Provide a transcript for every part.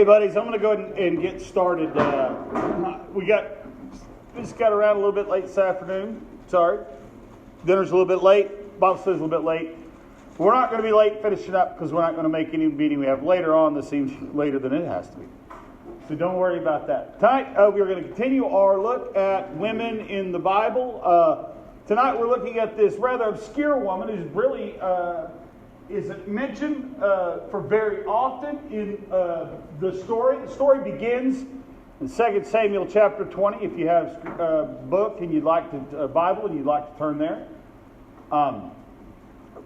Hey buddies, I'm going to go ahead and get started. We just got around a little bit late this afternoon. Sorry. Dinner's a little bit late. Bible study's a little bit late. We're not going to be late finishing up because we're not going to make any meeting we have later on this evening later than it has to be. So don't worry about that. Tonight we are going to continue our look at women in the Bible. Tonight we're looking at this rather obscure woman who's really isn't mentioned for very often in the story. The story begins in 2 Samuel chapter 20. If you have a book and you'd like to, a Bible and you'd like to turn there.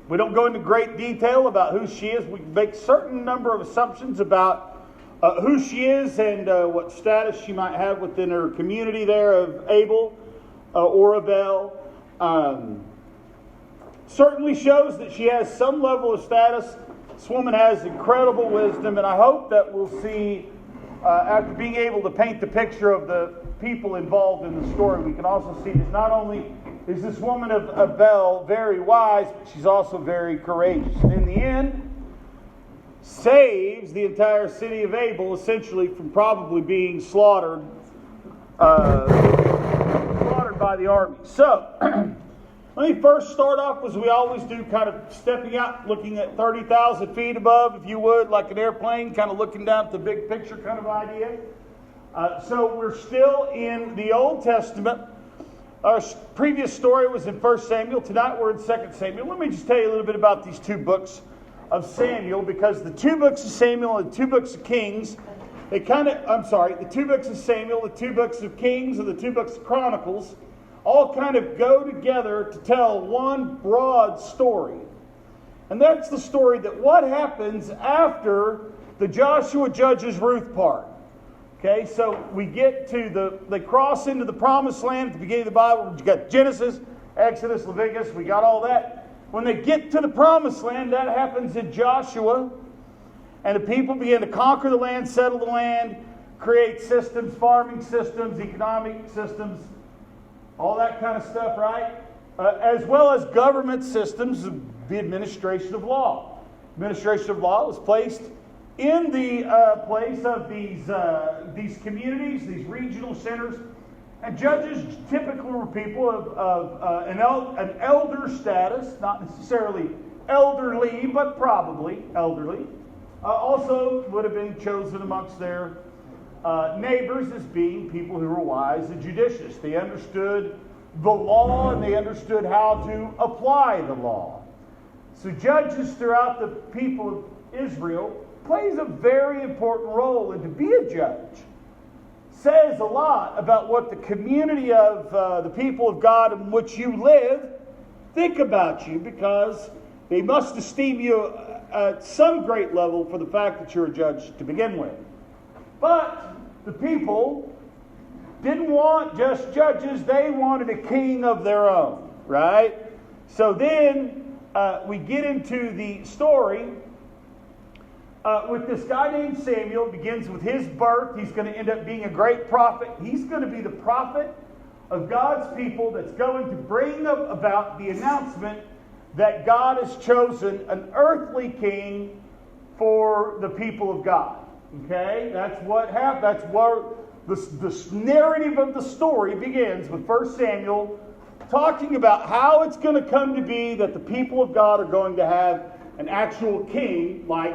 We don't go into great detail about who she is. We make a certain number of assumptions about who she is and what status she might have within her community there of Abel or Abel. Certainly shows that she has some level of status. This woman has incredible wisdom, and I hope that we'll see, after being able to paint the picture of the people involved in the story, we can also see that not only is this woman of Abel very wise, but she's also very courageous. And in the end, saves the entire city of Abel, essentially, from probably being slaughtered by the army. So, let me first start off, as we always do, kind of stepping out, looking at 30,000 feet above, if you would, like an airplane, kind of looking down at the big picture kind of idea. So we're still in the Old Testament. Our previous story was in 1 Samuel. Tonight we're in 2 Samuel. Let me just tell you a little bit about these two books of Samuel, because the two books of Samuel and the two books of Kings, the two books of Samuel, the two books of Kings, and the two books of Chronicles, all kind of go together to tell one broad story. And that's the story that what happens after the Joshua judges Ruth part. Okay, so we get to they cross into the promised land at the beginning of the Bible. You got Genesis, Exodus, Leviticus, we got all that. When they get to the promised land, that happens in Joshua. And the people begin to conquer the land, settle the land, create systems, farming systems, economic systems, all that kind of stuff, right? As well as government systems, the administration of law. Administration of law was placed in the place of these communities, these regional centers. And judges typically were people of an elder status, not necessarily elderly, but probably elderly. Also would have been chosen amongst their neighbors as being people who were wise and judicious. They understood the law and they understood how to apply the law. So judges throughout the people of Israel plays a very important role. And to be a judge says a lot about what the community of the people of God in which you live think about you, because they must esteem you at some great level for the fact that you're a judge to begin with. But the people didn't want just judges. They wanted a king of their own, right? So then we get into the story with this guy named Samuel. It begins with his birth. He's going to end up being a great prophet. He's going to be the prophet of God's people that's going to bring about the announcement that God has chosen an earthly king for the people of God. Okay, that's what happened. That's where the narrative of the story begins with 1 Samuel talking about how it's going to come to be that the people of God are going to have an actual king, like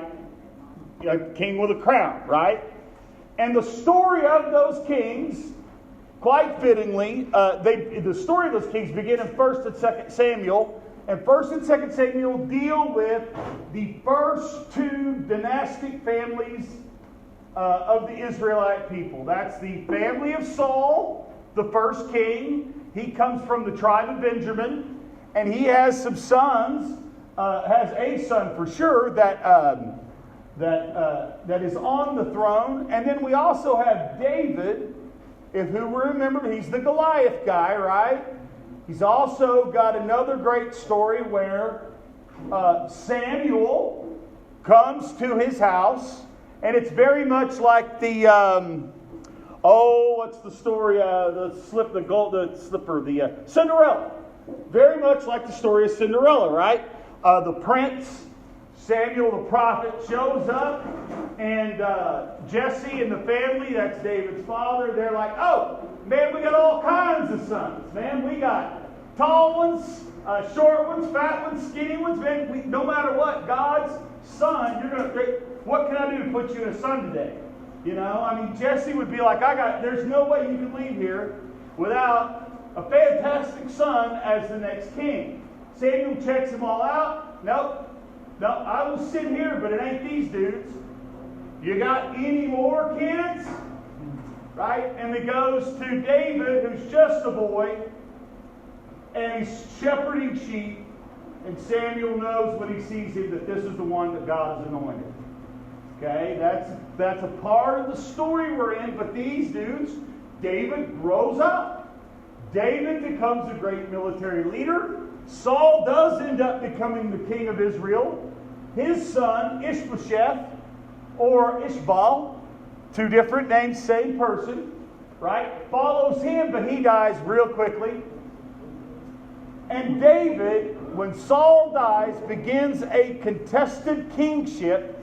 a king with a crown, right? And the story of those kings, quite fittingly, the story of those kings begin in 1 and 2 Samuel. And 1 and 2 Samuel deal with the first two dynastic families of the Israelite people. That's the family of Saul, the first king. He comes from the tribe of Benjamin, and he has some sons. Has a son for sure that is on the throne. And then we also have David, who remember, he's the Goliath guy, right? He's also got another great story where Samuel comes to his house. And it's very much like the, what's the story? Cinderella. Very much like the story of Cinderella, right? The prince, Samuel the prophet, shows up, and And Jesse and the family, that's David's father, they're like, oh, man, we got all kinds of sons. Man, we got tall ones, short ones, fat ones, skinny ones. Man, no matter what, God's son, what can I do to put you in a son today? You know, I mean, Jesse would be like, there's no way you can leave here without a fantastic son as the next king. Samuel checks them all out. Nope. No, I will sit here, but it ain't these dudes. You got any more kids? Right? And it goes to David, who's just a boy, and he's shepherding sheep, and Samuel knows when he sees him that this is the one that God has anointed. Okay? That's a part of the story we're in, but these dudes, David grows up. David becomes a great military leader. Saul does end up becoming the king of Israel. His son, Ishbosheth, or Ishbal, two different names, same person, right? Follows him, but he dies real quickly. And David, when Saul dies, begins a contested kingship.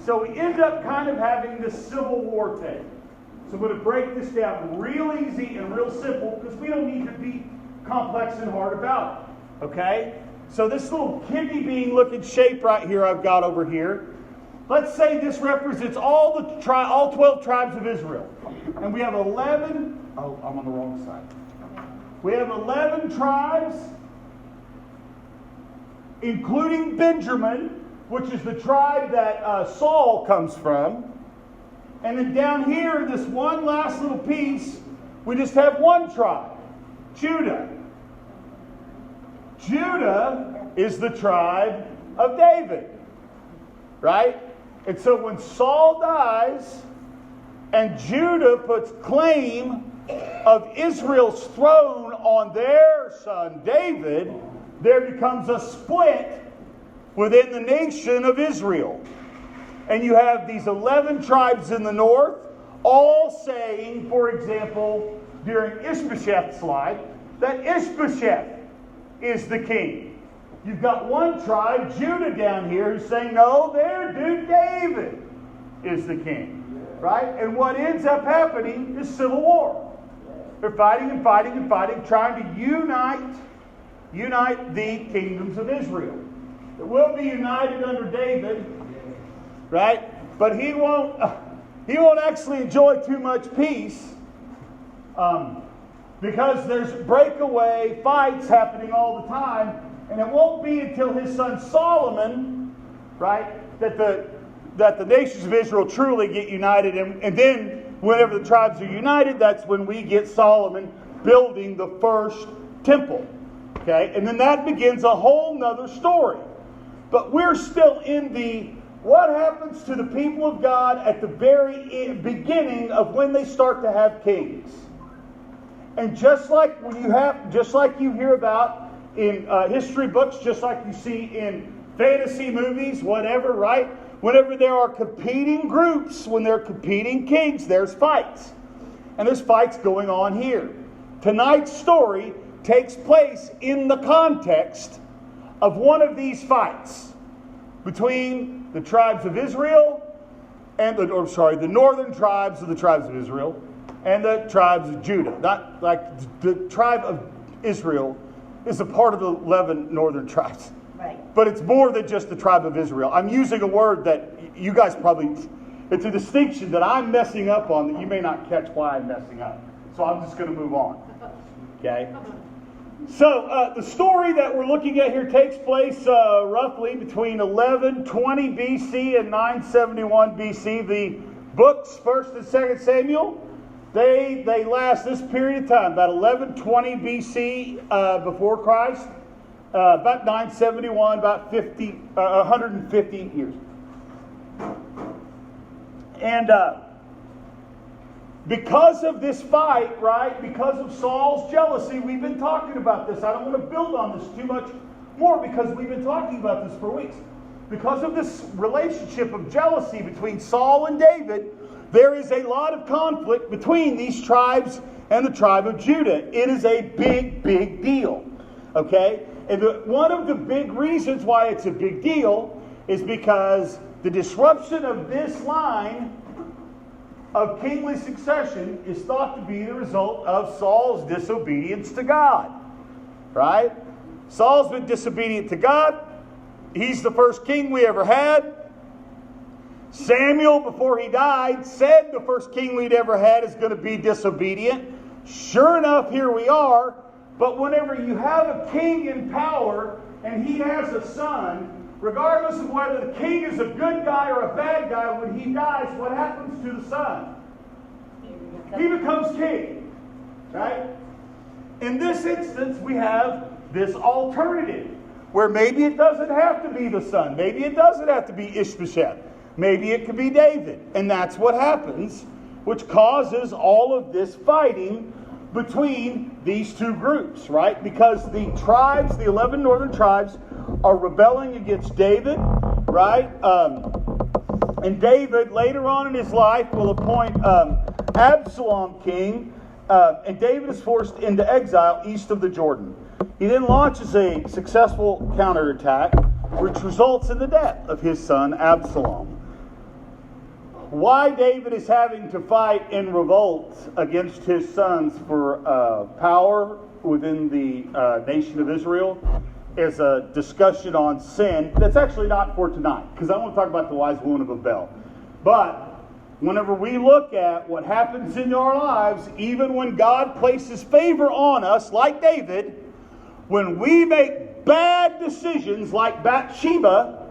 So we end up kind of having this civil war thing. So I'm going to break this down real easy and real simple because we don't need to be complex and hard about it. Okay? So this little kidney bean looking shape right here I've got over here. Let's say this represents all 12 tribes of Israel. And we have 11... Oh, I'm on the wrong side. We have 11 tribes, including Benjamin, which is the tribe that Saul comes from. And then down here, this one last little piece, we just have one tribe, Judah. Judah is the tribe of David, right? And so when Saul dies and Judah puts claim of Israel's throne on their son David, there becomes a split within the nation of Israel. And you have these 11 tribes in the north, all saying, for example, during Ishbosheth's life, that Ishbosheth is the king. You've got one tribe, Judah, down here, who's saying, no, their dude David is the king. Right? And what ends up happening is civil war. They're fighting and fighting and fighting, trying to unite the kingdoms of Israel. It will be united under David, right? But he won't actually enjoy too much peace because there's breakaway fights happening all the time, and it won't be until his son Solomon, right, that the nations of Israel truly get united, and then whenever the tribes are united, that's when we get Solomon building the first temple. Okay, and then that begins a whole nother story. But we're still in what happens to the people of God at the very beginning of when they start to have kings. And just like you hear about in history books, just like you see in fantasy movies, whatever, right? Whenever there are competing groups, when there are competing kings, there's fights. And there's fights going on here. Tonight's story takes place in the context of one of these fights between the tribes of Israel and the northern tribes of the tribes of Israel and the tribes of Judah. Not like the tribe of Israel is a part of the 11 northern tribes. Right. But it's more than just the tribe of Israel. I'm using a word that you guys it's a distinction that I'm messing up on that you may not catch why I'm messing up. So I'm just going to move on. Okay? So the story that we're looking at here takes place roughly between 1120 BC and 971 BC. The books, 1st and 2nd Samuel, they last this period of time, about 1120 BC before Christ, about 971, about 150 years. And because of this fight, right, because of Saul's jealousy, we've been talking about this. I don't want to build on this too much more because we've been talking about this for weeks. Because of this relationship of jealousy between Saul and David, there is a lot of conflict between these tribes and the tribe of Judah. It is a big, big deal. Okay? And one of the big reasons why it's a big deal is because The disruption of this line of kingly succession is thought to be the result of Saul's disobedience to God. Right? Saul's been disobedient to God. He's the first king we ever had. Samuel, before he died, said the first king we'd ever had is going to be disobedient. Sure enough, here we are. But whenever you have a king in power and he has a son, regardless of whether the king is a good guy or a bad guy, when he dies, what happens to the son? He becomes king. Right? In this instance, we have this alternative where maybe it doesn't have to be the son. Maybe it doesn't have to be Ishbosheth. Maybe it could be David. And that's what happens, which causes all of this fighting between these two groups, right? Because the tribes, the 11 northern tribes, are rebelling against David, right? And David, later on in his life, will appoint Absalom king, and David is forced into exile east of the Jordan. He then launches a successful counterattack, which results in the death of his son Absalom. Why David is having to fight in revolt against his sons for power within the nation of Israel is a discussion on sin that's actually not for tonight, because I want to talk about the wise woman of Abel. But whenever we look at what happens in our lives, even when God places favor on us, like David, when we make bad decisions like Bathsheba,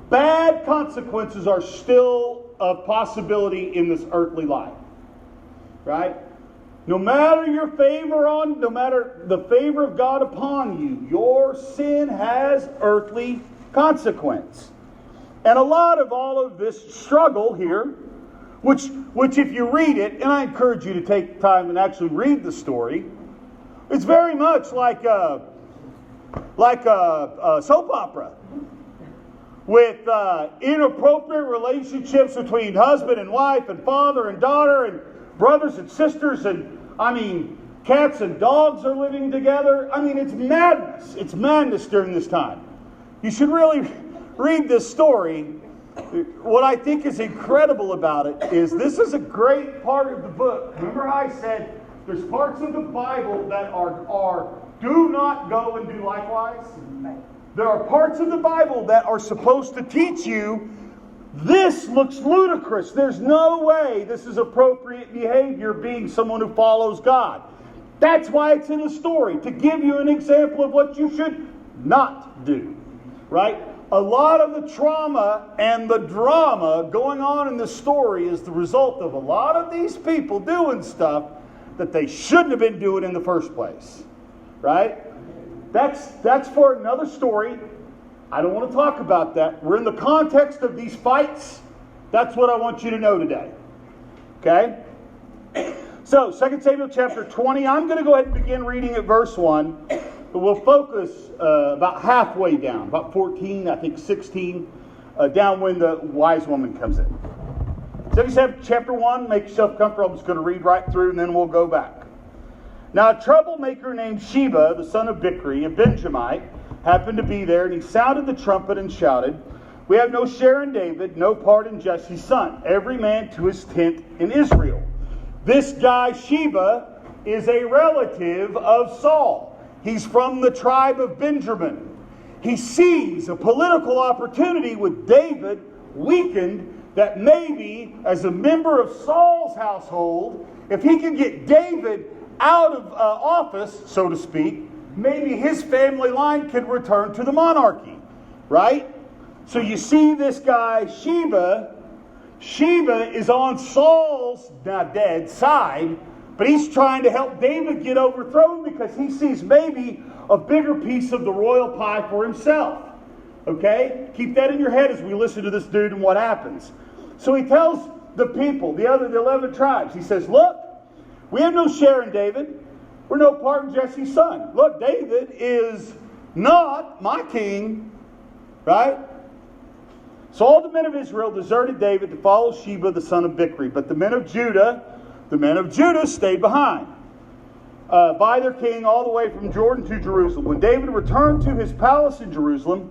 bad consequences are still a possibility in this earthly life. Right? No matter no matter the favor of God upon you, your sin has earthly consequence. And a lot of all of this struggle here, which if you read it, and I encourage you to take time and actually read the story, it's very much like a soap opera with inappropriate relationships between husband and wife and father and daughter and brothers and sisters, and cats and dogs are living together. It's madness. It's madness during this time. You should really read this story. What I think is incredible about it is this is a great part of the book. Remember how I said there's parts of the Bible that are do not go and do likewise? There are parts of the Bible that are supposed to teach you this looks ludicrous. There's no way this is appropriate behavior being someone who follows God. That's why it's in the story, to give you an example of what you should not do. Right? A lot of the trauma and the drama going on in the story is the result of a lot of these people doing stuff that they shouldn't have been doing in the first place. Right? That's for another story. I don't want to talk about that. We're in the context of these fights. That's what I want you to know today. Okay? So, 2 Samuel chapter 20. I'm going to go ahead and begin reading at verse 1. But we'll focus about halfway down. About 14, I think 16. Down when the wise woman comes in. 2 Samuel chapter 1. Make yourself comfortable. I'm just going to read right through and then we'll go back. Now a troublemaker named Sheba, the son of Bichri, a Benjamite, happened to be there, and he sounded the trumpet and shouted, "We have no share in David, no part in Jesse's son, every man to his tent in Israel." This guy Sheba is a relative of Saul. He's from the tribe of Benjamin. He sees a political opportunity with David weakened, that maybe as a member of Saul's household, if he can get David out of office, so to speak, maybe his family line can return to the monarchy, right? So you see this guy, Sheba is on Saul's, now dead, side, but he's trying to help David get overthrown because he sees maybe a bigger piece of the royal pie for himself. Okay? Keep that in your head as we listen to this dude and what happens. So he tells the people, the 11 tribes, he says, "Look, we have no share in David. We're no part in Jesse's son. Look, David is not my king." Right? So all the men of Israel deserted David to follow Sheba, the son of Bichri. But the men of Judah stayed behind by their king all the way from Jordan to Jerusalem. When David returned to his palace in Jerusalem,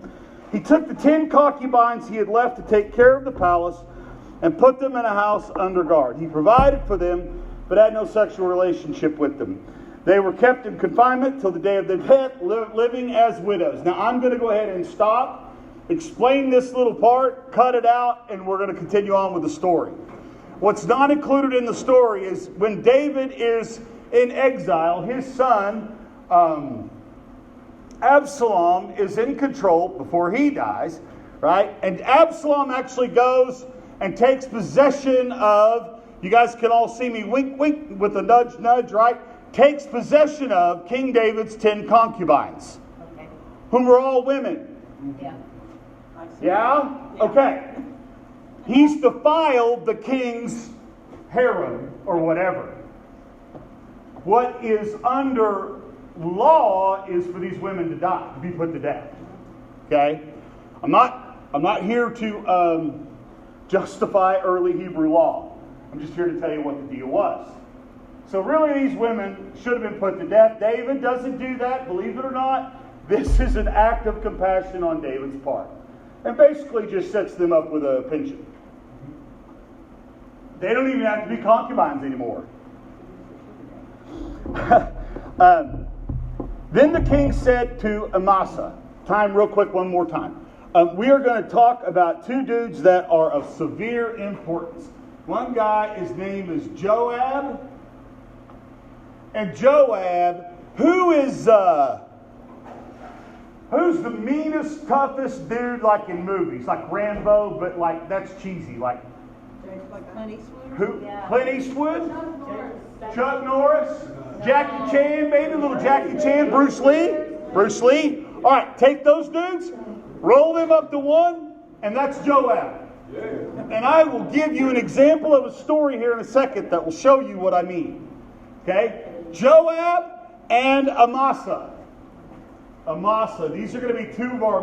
He took the 10 concubines he had left to take care of the palace and put them in a house under guard. He provided for them, but had no sexual relationship with them. They were kept in confinement till the day of their death, living as widows. Now, I'm going to go ahead and stop, explain this little part, cut it out, and we're going to continue on with the story. What's not included in the story is when David is in exile, his son, Absalom, is in control before he dies, right? And Absalom actually goes and takes possession of, you guys can all see me wink, wink with a nudge, nudge, right? Takes possession of King David's 10 concubines, okay, whom were all women. Yeah? Yeah? Okay. He's defiled the king's harem or whatever. What is under law is for these women to die, to be put to death. Okay? I'm not here to justify early Hebrew law. I'm just here to tell you what the deal was. So really these women should have been put to death. David doesn't do that, believe it or not. This is an act of compassion on David's part. And basically just sets them up with a pension. They don't even have to be concubines anymore. Then the king said to Amasa, time real quick one more time. We are going to talk about two dudes that are of severe importance. One guy, his name is Joab. And Joab, who's the meanest, toughest dude like in movies? Like Rambo, but like that's cheesy. Like Clint Eastwood? Who? Yeah. Clint Eastwood? Chuck Norris? Jackie Chan, baby, little Jackie Chan, Bruce Lee. All right, take those dudes, roll them up to one, and that's Joab. Yeah. And I will give you an example of a story here in a second that will show you what I mean. Okay? Joab and Amasa. These are going to be two of our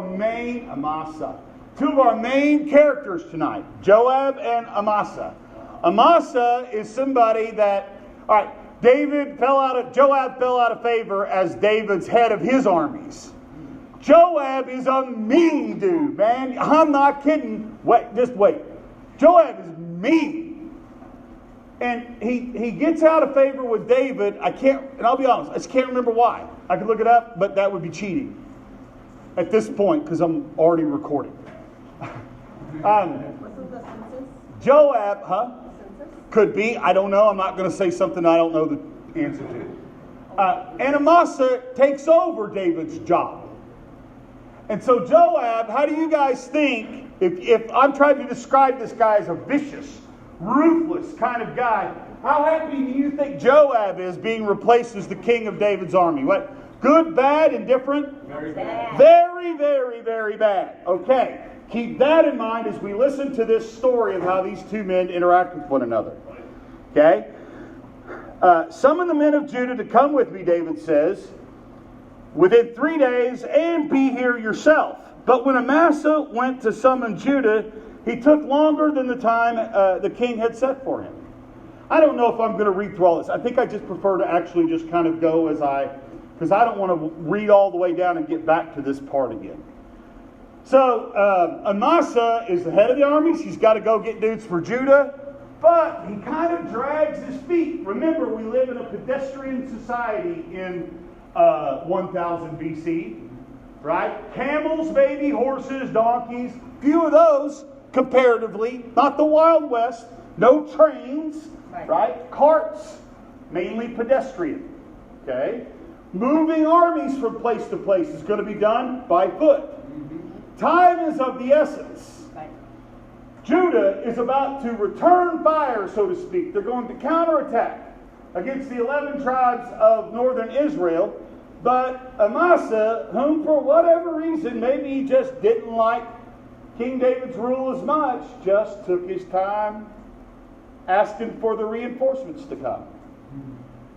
main characters tonight. Joab and Amasa. Amasa is somebody that, all right, Joab fell out of favor as David's head of his armies. Joab is a mean dude, man. I'm not kidding. Just wait. Joab is mean. And he gets out of favor with David. And I'll be honest, I just can't remember why. I could look it up, but that would be cheating at this point because I'm already recording. Joab, could be. I don't know. I'm not going to say something I don't know the answer to. And Amasa takes over David's job. And so Joab, how do you guys think, if I'm trying to describe this guy as a vicious, ruthless kind of guy, how happy do you think Joab is being replaced as the king of David's army? What? Good, bad, indifferent? Very bad. Very, very, very bad. Okay. Keep that in mind as we listen to this story of how these two men interact with one another. Okay? Summon the men of Judah to come with me, David says, within 3 days, and be here yourself. But when Amasa went to summon Judah, he took longer than the time the king had set for him. I don't know if I'm going to read through all this. I think I just prefer to actually just kind of go because I don't want to read all the way down and get back to this part again. So Amasa is the head of the armies. He's got to go get dudes for Judah. But he kind of drags his feet. Remember, we live in a pedestrian society in 1000 BC. Right? Camels, baby, horses, donkeys. Few of those, comparatively. Not the Wild West. No trains. Right? Carts. Mainly pedestrian. Okay? Moving armies from place to place is going to be done by foot. Time is of the essence. Judah is about to return fire, so to speak. They're going to counterattack against the 11 tribes of northern Israel. But Amasa, whom for whatever reason, maybe he just didn't like King David's rule as much, just took his time asking for the reinforcements to come.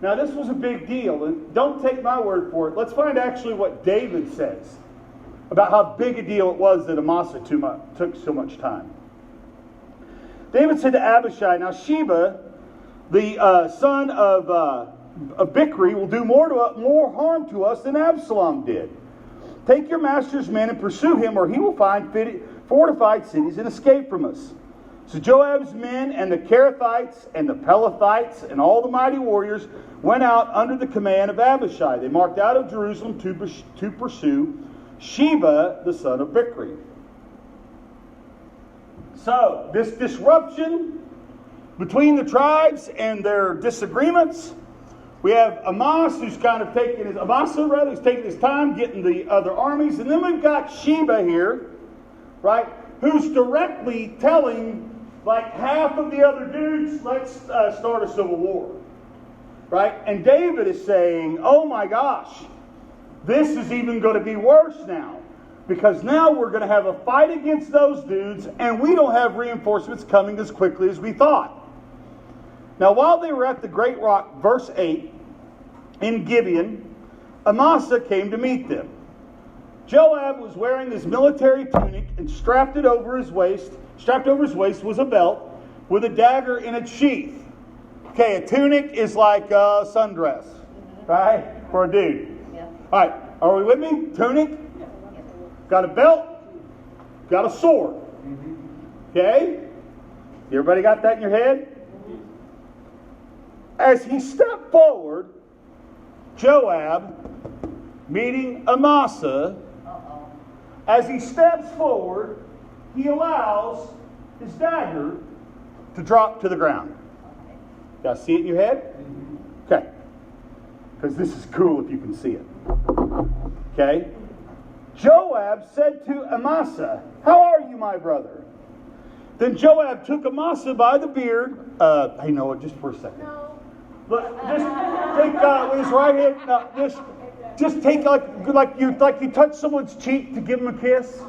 Now, this was a big deal, and don't take my word for it. Let's find actually what David says about how big a deal it was that Amasa took so much time. David said to Abishai, now Sheba, the son of Bichri, will do more harm to us than Absalom did. Take your master's men and pursue him, or he will find fortified cities and escape from us. So Joab's men and the Kerethites and the Pelethites and all the mighty warriors went out under the command of Abishai. They marched out of Jerusalem to pursue Sheba, the son of Bichri. So, this disruption between the tribes and their disagreements, we have Amasa who's taking his time getting the other armies, and then we've got Sheba here, right, who's directly telling like half of the other dudes, let's start a civil war, right? And David is saying, oh my gosh, this is even going to be worse now. Because now we're going to have a fight against those dudes, and we don't have reinforcements coming as quickly as we thought. Now, while they were at the great rock, verse 8, in Gibeon, Amasa came to meet them. Joab was wearing his military tunic, and strapped over his waist was a belt with a dagger in its sheath. Okay, a tunic is like a sundress, right? For a dude. Yeah. All right, are we with me? Tunic. Got a belt, got a sword. Okay? Everybody got that in your head? As he stepped forward, Joab, meeting Amasa, as he steps forward, he allows his dagger to drop to the ground. Y'all see it in your head? Okay. Because this is cool if you can see it. Okay? Joab said to Amasa, how are you, my brother? Then Joab took Amasa by the beard. Hey, Noah, just for a second. No. Look, just take with his right hand. No, just take like you touch someone's cheek to give them a kiss,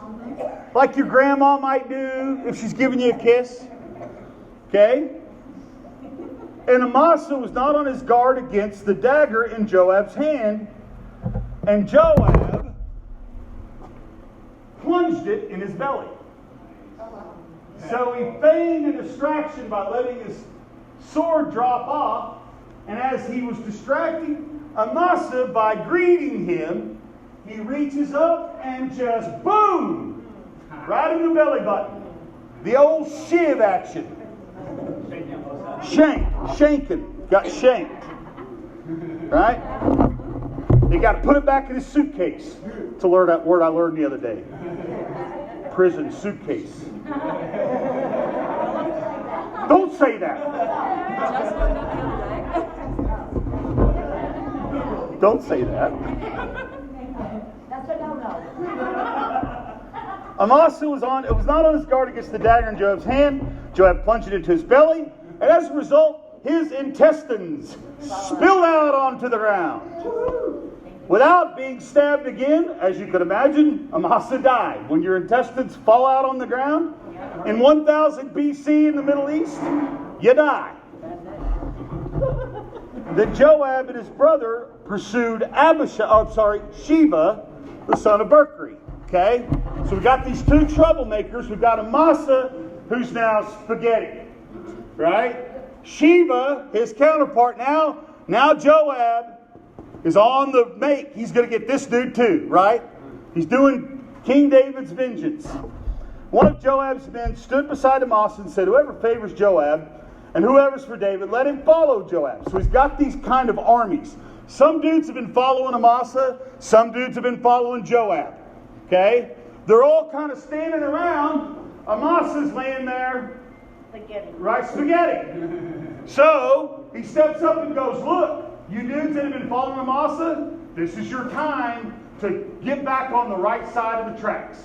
like your grandma might do if she's giving you a kiss. Okay. And Amasa was not on his guard against the dagger in Joab's hand, and Joab plunged it in his belly. So he feigned a distraction by letting his sword drop off, and as he was distracting Amasa by greeting him, he reaches up and just boom! Right in the belly button. The old shiv action. Shanking. Got shanked. Right? They got to put it back in his suitcase. It's a word I learned the other day. Prison suitcase. Don't say that. Don't say that. That's a no-no. Amasa was not on his guard against the dagger in Joab's hand. Joab plunged it into his belly, and as a result, his intestines spilled out onto the ground. Without being stabbed again, as you could imagine, Amasa died. When your intestines fall out on the ground, in 1000 BC in the Middle East, you die. Then Joab and his brother pursued Sheba, the son of Bichri. Okay? So we got these two troublemakers. We've got Amasa, who's now spaghetti. Right? Sheba, his counterpart, now Joab is on the make. He's going to get this dude too, right? He's doing King David's vengeance. One of Joab's men stood beside Amasa and said, whoever favors Joab and whoever's for David, let him follow Joab. So he's got these kind of armies. Some dudes have been following Amasa. Some dudes have been following Joab. Okay? They're all kind of standing around. Amasa's laying there. Spaghetti. Right? Spaghetti. So he steps up and goes, look, you dudes that have been following Amasa, this is your time to get back on the right side of the tracks.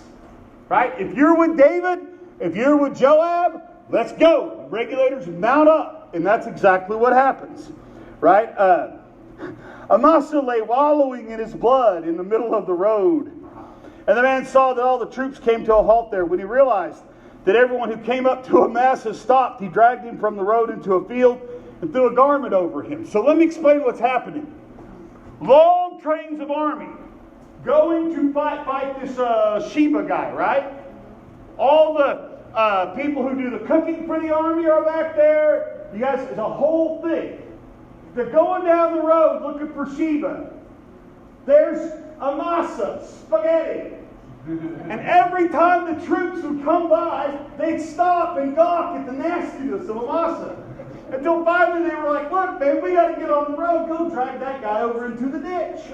Right? If you're with David, if you're with Joab, let's go. Regulators mount up. And that's exactly what happens. Right? Amasa lay wallowing in his blood in the middle of the road. And the man saw that all the troops came to a halt there. When he realized that everyone who came up to Amasa stopped, he dragged him from the road into a field and threw a garment over him. So let me explain what's happening. Long trains of army going to fight this Sheba guy, right? All the people who do the cooking for the army are back there. You guys, it's a whole thing. They're going down the road looking for Sheba. there's Amasa, spaghetti. And every time the troops would come by, they'd stop and gawk at the nastiness of Amasa. Until finally they were like, look, man, we got to get on the road. Go drag that guy over into the ditch.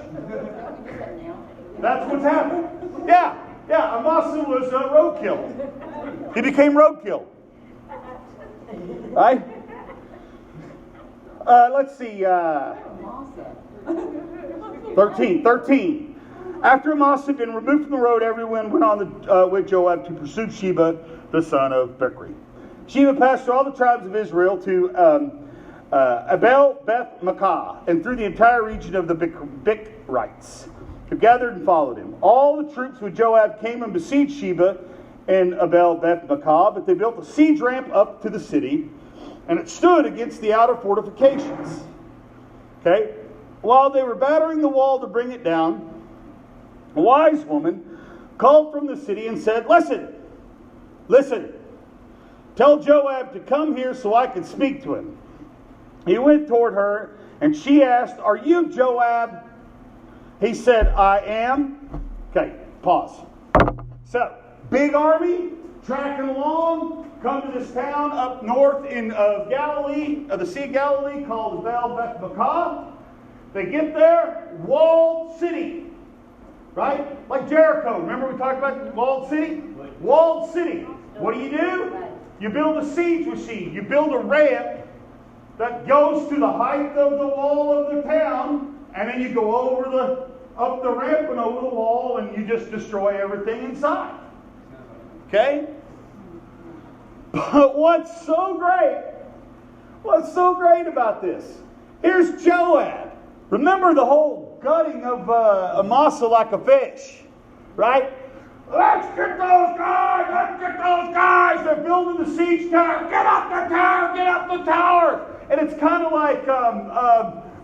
That's what's happened. Yeah, Amasa was roadkill. He became roadkill. Right? Let's see. 13. After Amasa had been removed from the road, everyone went on with Joab to pursue Sheba, the son of Bichri. Sheba passed through all the tribes of Israel to Abel, Beth, Makkah, and through the entire region of the Bichrites, who gathered and followed him. All the troops with Joab came and besieged Sheba and Abel, Beth, Makkah, but they built a siege ramp up to the city, and it stood against the outer fortifications. Okay? While they were battering the wall to bring it down, a wise woman called from the city and said, Listen, tell Joab to come here so I can speak to him. He went toward her, and she asked, Are you Joab? He said, I am. Okay, pause. So, big army, tracking along, come to this town up north of Galilee, of the Sea of Galilee, called Abel, Beth, Makkah. They get there, walled city. Right? Like Jericho. Remember we talked about walled city? Walled city. What do? You build a siege machine. You build a ramp that goes to the height of the wall of the town, and then you go up the ramp and over the wall, and you just destroy everything inside. Okay? But what's so great about this? Here's Joab. Remember the whole gutting of Amasa like a fish, right? Let's get those guys! They're building the siege tower. Get up the tower! And it's kind of like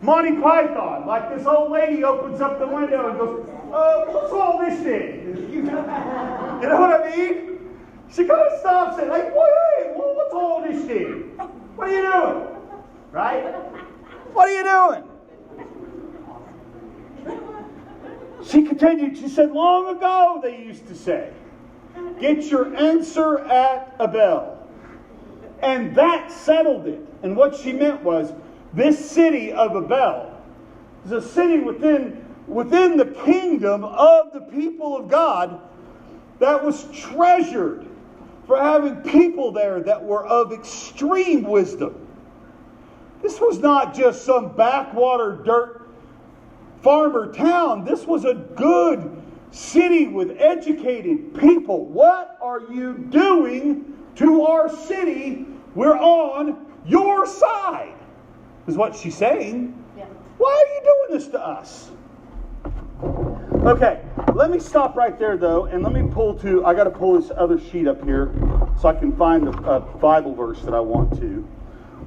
Monty Python. Like this old lady opens up the window and goes, what's all this thing? You know what I mean? She kind of stops it, like, what's all this thing? What are you doing? Right? What are you doing? She continued, she said, long ago, they used to say, get your answer at Abel. And that settled it. And what she meant was, this city of Abel is a city within the kingdom of the people of God that was treasured for having people there that were of extreme wisdom. This was not just some backwater dirt farmer town. This was a good city with educated people. What are you doing to our city? We're on your side, is what she's saying. Yeah. Why are you doing this to us? Okay, let me stop right there though, and let me I got to pull this other sheet up here so I can find the Bible verse that I want to.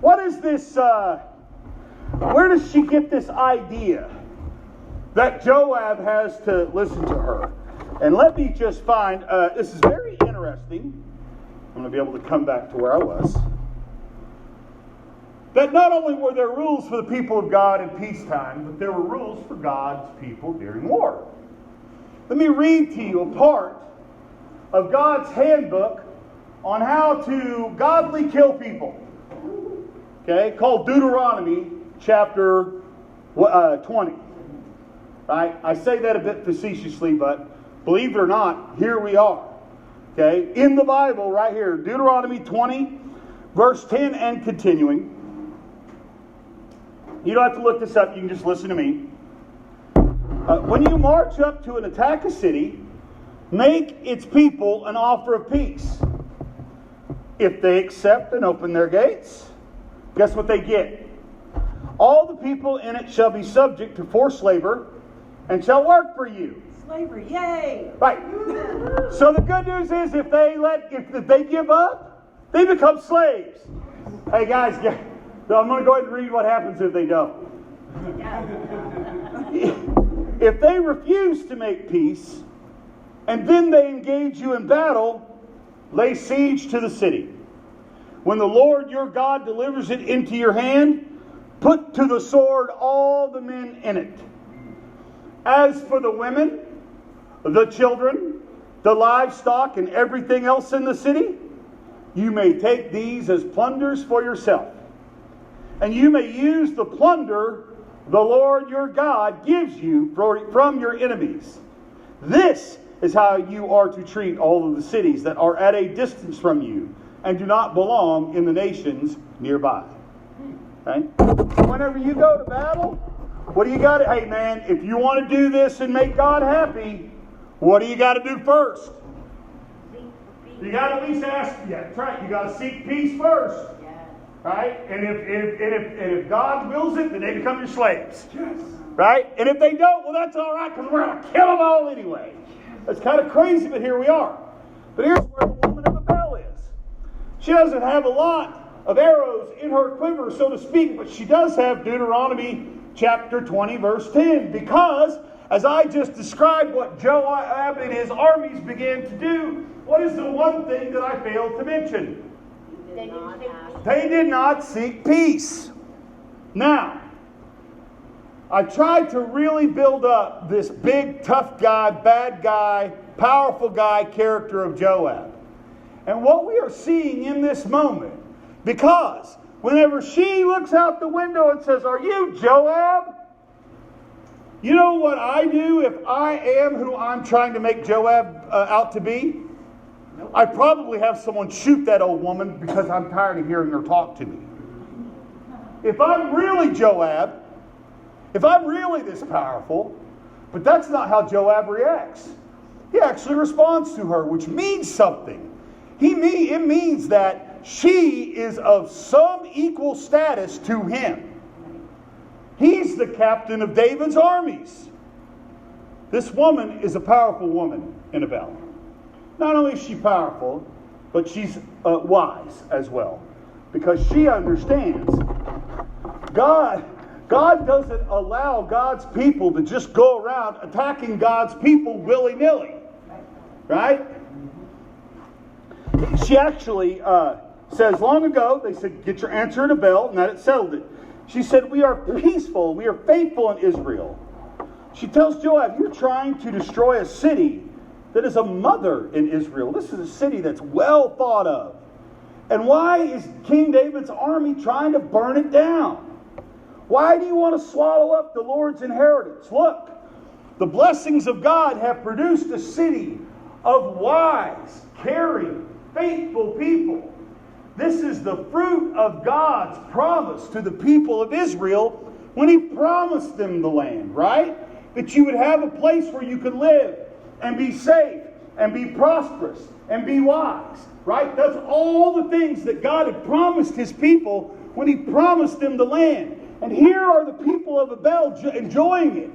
What is this, where does she get this idea that Joab has to listen to her? And let me just find, this is very interesting. I'm going to be able to come back to where I was. That not only were there rules for the people of God in peacetime, but there were rules for God's people during war. Let me read to you a part of God's handbook on how to godly kill people. Okay, called Deuteronomy chapter 20. Right? I say that a bit facetiously, but believe it or not, here we are. Okay, in the Bible right here, Deuteronomy 20, verse 10 and continuing. You don't have to look this up, you can just listen to me. When you march up to and attack a city, make its people an offer of peace. If they accept and open their gates, guess what they get? All the people in it shall be subject to forced labor and shall work for you. Slavery, yay! Right. So the good news is if they give up, they become slaves. Hey guys, I'm going to go ahead and read what happens if they don't. If they refuse to make peace, and then they engage you in battle, lay siege to the city. When the Lord your God delivers it into your hand, put to the sword all the men in it. As for the women, the children, the livestock, and everything else in the city, you may take these as plunders for yourself. And you may use the plunder the Lord your God gives you from your enemies. This is how you are to treat all of the cities that are at a distance from you and do not belong in the nations nearby. Okay? Whenever you go to battle, what do you got to... Hey man, if you want to do this and make God happy, what do you got to do first? You got to at least ask... Yeah, that's right. You got to seek peace first. Right? And if God wills it, then they become your slaves. Yes. Right? And if they don't, well, that's all right, because we're going to kill them all anyway. That's kind of crazy, but here we are. But here's where the woman of Abel is. She doesn't have a lot of arrows in her quiver, so to speak, but she does have Deuteronomy chapter 20, verse 10. Because, as I just described what Joab and his armies began to do, what is the one thing that I failed to mention? They did not seek peace. Now, I tried to really build up this big, tough guy, bad guy, powerful guy character of Joab. And what we are seeing in this moment, because whenever she looks out the window and says, "Are you Joab?" You know what I do if I am who I'm trying to make Joab out to be? I probably have someone shoot that old woman because I'm tired of hearing her talk to me. If I'm really Joab, if I'm really this powerful, but that's not how Joab reacts. He actually responds to her, which means something. It means that she is of some equal status to him. He's the captain of David's armies. This woman is a powerful woman in Abel. Not only is she powerful, but she's wise as well. Because she understands God doesn't allow God's people to just go around attacking God's people willy-nilly. Right? She actually says, long ago, they said, "Get your answer in Abel," and that it settled it. She said, "We are peaceful, we are faithful in Israel." She tells Joab, "You're trying to destroy a city that is a mother in Israel. This is a city that's well thought of. And why is King David's army trying to burn it down? Why do you want to swallow up the Lord's inheritance? Look, the blessings of God have produced a city of wise, caring, faithful people. This is the fruit of God's promise to the people of Israel when He promised them the land, right? That you would have a place where you could live and be safe, and be prosperous, and be wise. Right? That's all the things that God had promised His people when He promised them the land. And here are the people of Abel enjoying it.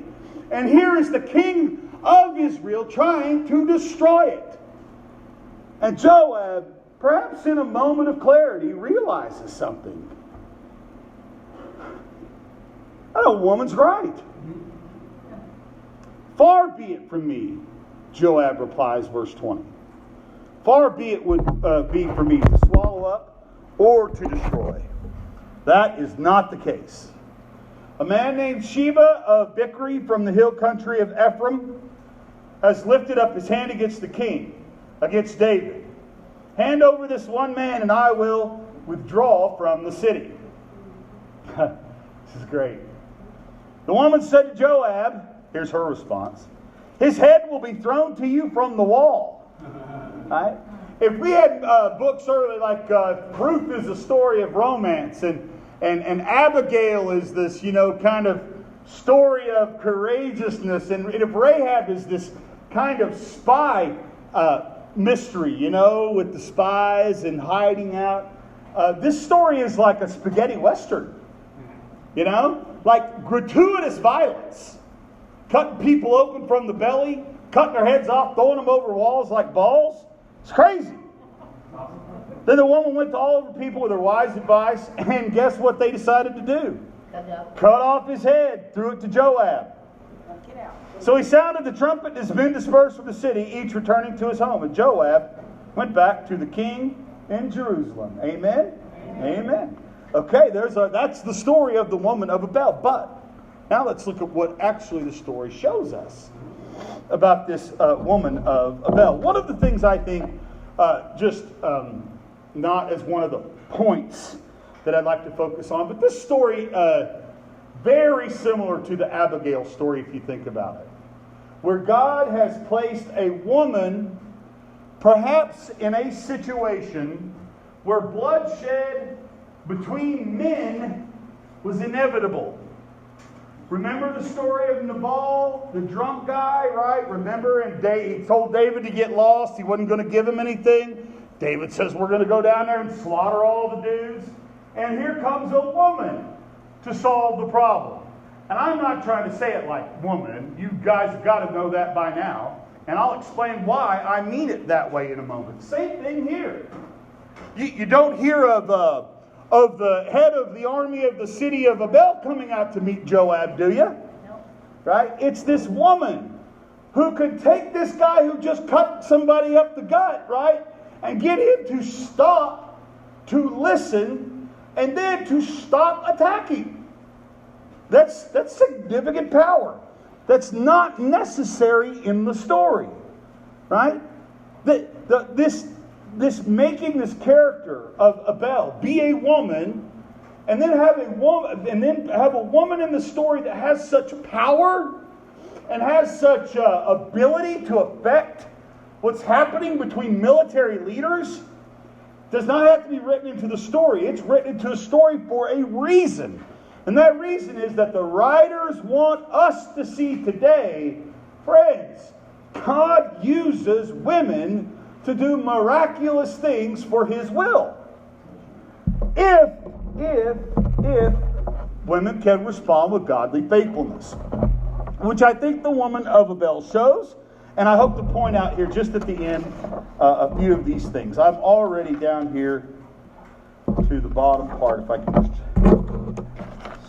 And here is the king of Israel trying to destroy it. And Joab, perhaps in a moment of clarity, realizes something. That old woman's right. "Far be it from me," Joab replies, verse 20. "Far be it would be for me to swallow up or to destroy. That is not the case. A man named Sheba of Bichri from the hill country of Ephraim has lifted up his hand against the king, against David. Hand over this one man and I will withdraw from the city." This is great. The woman said to Joab, here's her response, "His head will be thrown to you from the wall." Right? If we had books early like Ruth is a story of romance, and Abigail is this, kind of story of courageousness, and if Rahab is this kind of spy mystery, with the spies and hiding out, this story is like a spaghetti western, like gratuitous violence. Cutting people open from the belly, cutting their heads off, throwing them over walls like balls. It's crazy. Then the woman went to all of the people with her wise advice, and guess what they decided to do? Cut off his head, threw it to Joab. So he sounded the trumpet, and his men dispersed from the city, each returning to his home. And Joab went back to the king in Jerusalem. Amen? Amen. Okay, that's the story of the woman of Abel. But Now let's look at what actually the story shows us about this woman of Abel. One of the things I think, not as one of the points that I'd like to focus on, but this story, very similar to the Abigail story if you think about it, where God has placed a woman perhaps in a situation where bloodshed between men was inevitable. Remember the story of Nabal, the drunk guy, right? Remember, and he told David to get lost. He wasn't going to give him anything. David says, we're going to go down there and slaughter all the dudes. And here comes a woman to solve the problem. And I'm not trying to say it like woman. You guys have got to know that by now. And I'll explain why I mean it that way in a moment. Same thing here. You don't hear of the head of the army of the city of Abel coming out to meet Joab, do you? No. Right? It's this woman who could take this guy who just cut somebody up the gut, right? And get him to stop, to listen, and then to stop attacking. That's significant power. That's not necessary in the story, right? This making this character of Abel be a woman, and then have a woman in the story that has such power and has such ability to affect what's happening between military leaders, does not have to be written into the story. It's written into a story for a reason. And that reason is that the writers want us to see today, friends, God uses women to do miraculous things for His will. If women can respond with godly faithfulness. Which I think the woman of Abel shows. And I hope to point out here just at the end a few of these things. I'm already down here to the bottom part, if I can just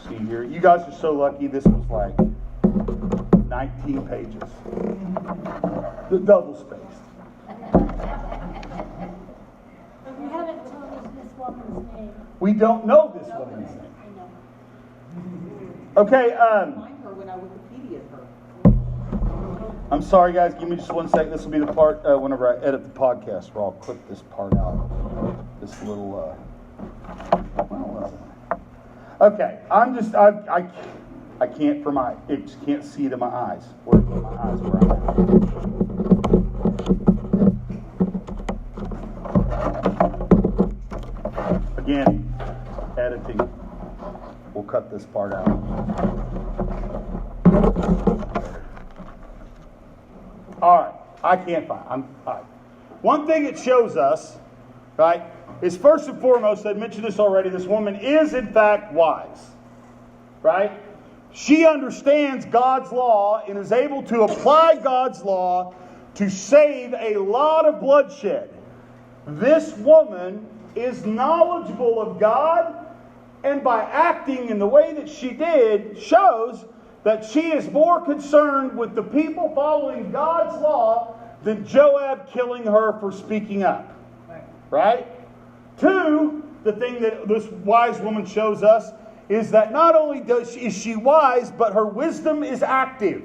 see here. You guys are so lucky. This was like 19 pages. The double spaced. You haven't told us this woman's name. We don't know this woman's name. Okay, Find her when I Wikipedia her. I'm sorry, guys. Give me just 1 second. This will be the part whenever I edit the podcast where I'll clip this part out. This little. Okay, I can't for my. It just can't see to my eyes. Where my eyes where I'm at. Again, editing. We'll cut this part out. All right, I can't find. All right. One thing it shows us, right, is first and foremost, I mentioned this already, this woman is in fact wise, right? She understands God's law and is able to apply God's law to save a lot of bloodshed. This woman is knowledgeable of God, and by acting in the way that she did, shows that she is more concerned with the people following God's law than Joab killing her for speaking up. Right? Two, the thing that this wise woman shows us is that not only is she wise, but her wisdom is active.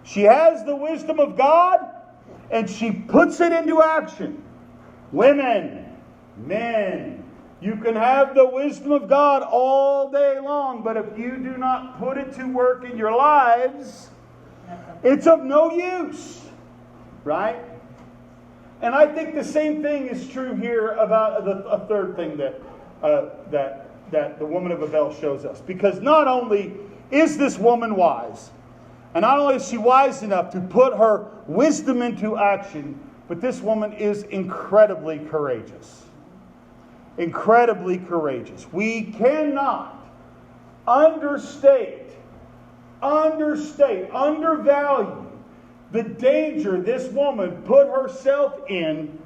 She has the wisdom of God, and she puts it into action. Women, men, you can have the wisdom of God all day long, but if you do not put it to work in your lives, it's of no use. Right? And I think the same thing is true here about a third thing that the woman of Abel shows us. Because not only is this woman wise, and not only is she wise enough to put her wisdom into action, but this woman is incredibly courageous. Incredibly courageous. We cannot undervalue the danger this woman put herself in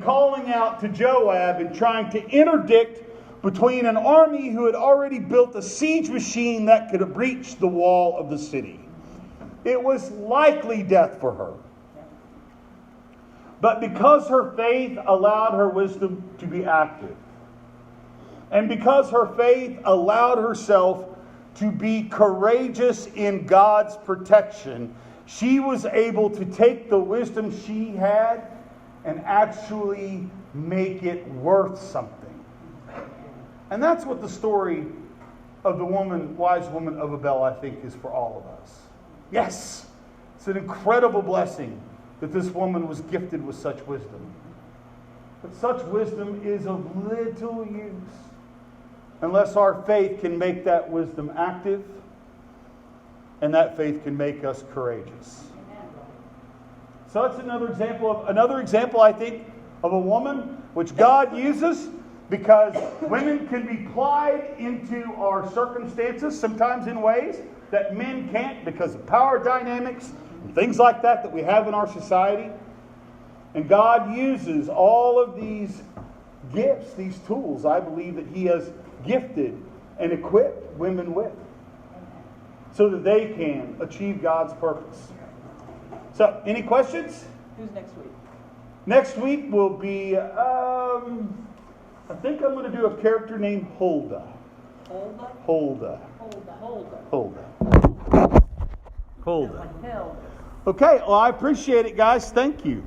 calling out to Joab and trying to interdict between an army who had already built a siege machine that could have breached the wall of the city. It was likely death for her. But because her faith allowed her wisdom to be active, and because her faith allowed herself to be courageous in God's protection, she was able to take the wisdom she had and actually make it worth something. And that's what the story of the wise woman of Abel, I think, is for all of us. Yes, it's an incredible blessing that this woman was gifted with such wisdom. But such wisdom is of little use unless our faith can make that wisdom active, and that faith can make us courageous. So that's another example, I think, of a woman which God uses because women can be plied into our circumstances, sometimes in ways that men can't because of power dynamics and things like that we have in our society. And God uses all of these gifts, these tools, I believe, that He has gifted and equipped women with so that they can achieve God's purpose. So, any questions? Who's next week? Next week will be, I think I'm going to do a character named Huldah. Huldah? Huldah. Hell. Okay, well, I appreciate it, guys. Thank you.